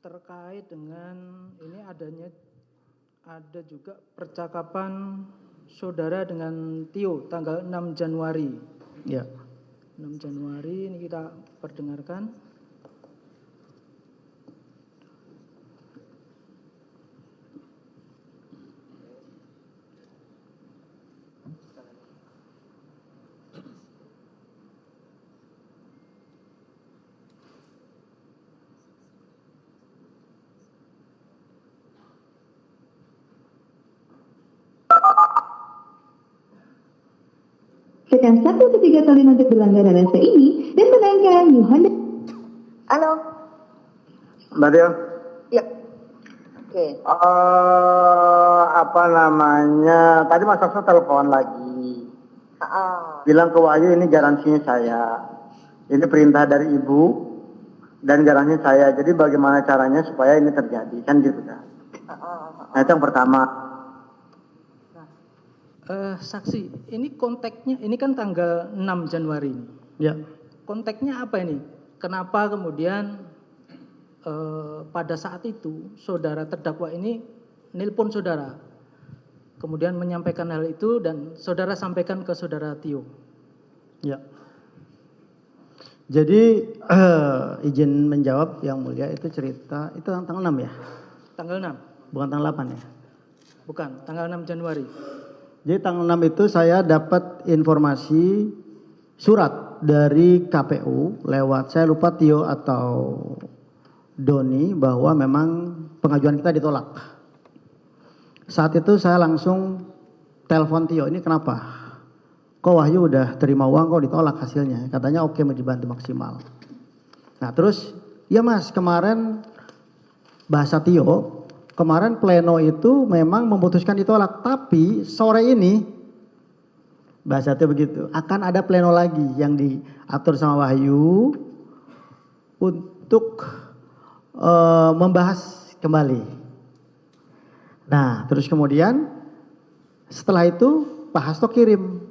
terkait dengan ini ada juga percakapan saudara dengan Tio tanggal 6 Januari. Ya. 6 Januari ini kita perdengarkan. Tekan 1 atau 3 kali untuk berlangganan rasa ini dan menangkan new Honda. Halo. Mbak Tio. Ya. Oke. Apa namanya? Tadi Mas Aksa telepon lagi. Bilang ke Wahyu ini garansinya saya. Ini perintah dari Ibu dan garansinya saya. Jadi bagaimana caranya supaya ini terjadi? Kan gitu kan. Nah itu yang pertama. Saksi, ini konteksnya, ini kan tanggal 6 Januari ini. Ya. Konteksnya apa ini? Kenapa kemudian pada saat itu saudara terdakwa ini nelpon saudara, kemudian menyampaikan hal itu dan saudara sampaikan ke saudara Tio? Ya. Jadi izin menjawab yang mulia, itu cerita itu tanggal 6 ya? Tanggal 6? Bukan tanggal 8 ya? Bukan, tanggal 6 Januari. Jadi tanggal 6 itu saya dapat informasi surat dari KPU lewat, saya lupa Tio atau Doni, bahwa memang pengajuan kita ditolak. Saat itu saya langsung telepon Tio, ini kenapa? Kok Wahyu udah terima uang kok ditolak hasilnya? Katanya oke, mau dibantu maksimal. Nah terus, ya Mas, kemarin bahasa Tio, kemarin pleno itu memang memutuskan ditolak, tapi sore ini, bahasanya begitu, akan ada pleno lagi yang diatur sama Wahyu untuk membahas kembali. Nah, terus kemudian setelah itu Pak Hasto kirim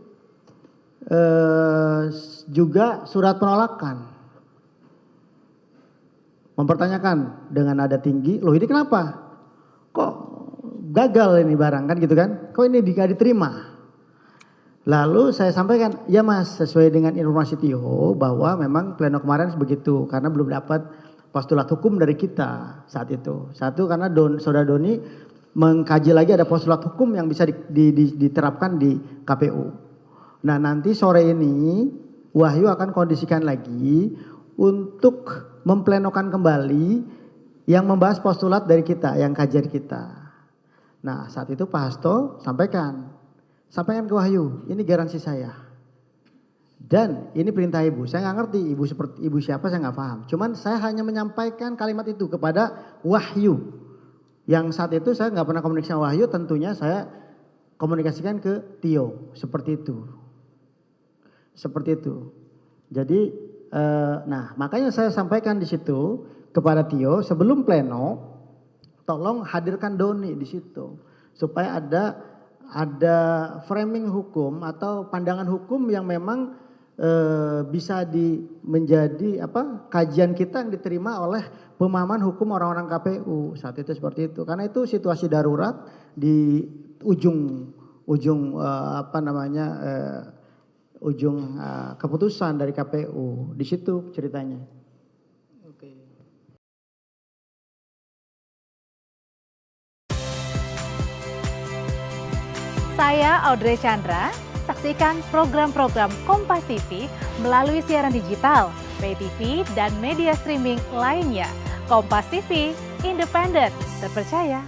juga surat penolakan, mempertanyakan dengan nada tinggi, loh ini kenapa? Kok gagal ini barang kan gitu kan? Kok ini tidak diterima? Lalu saya sampaikan, ya Mas, sesuai dengan informasi Tio bahwa memang pleno kemarin begitu karena belum dapat postulat hukum dari kita saat itu. Satu karena saudara Doni mengkaji lagi ada postulat hukum yang bisa diterapkan di KPU. Nah nanti sore ini Wahyu akan kondisikan lagi untuk memplenokan kembali yang membahas postulat dari kita, yang kajian kita. Nah saat itu Pak Hasto sampaikan ke Wahyu, ini garansi saya. Dan ini perintah Ibu, saya nggak ngerti ibu siapa, saya nggak paham. Cuman saya hanya menyampaikan kalimat itu kepada Wahyu. Yang saat itu saya nggak pernah komunikasi sama Wahyu, tentunya saya komunikasikan ke Tio, seperti itu. Seperti itu. Jadi, nah makanya saya sampaikan di situ kepada Tio sebelum pleno, tolong hadirkan Doni di situ supaya ada framing hukum atau pandangan hukum yang memang bisa menjadi kajian kita yang diterima oleh pemahaman hukum orang-orang KPU saat itu seperti itu. Karena itu situasi darurat di ujung keputusan dari KPU di situ ceritanya. Saya Audrey Chandra, saksikan program-program Kompas TV melalui siaran digital, pay TV, dan media streaming lainnya. Kompas TV, independen, terpercaya.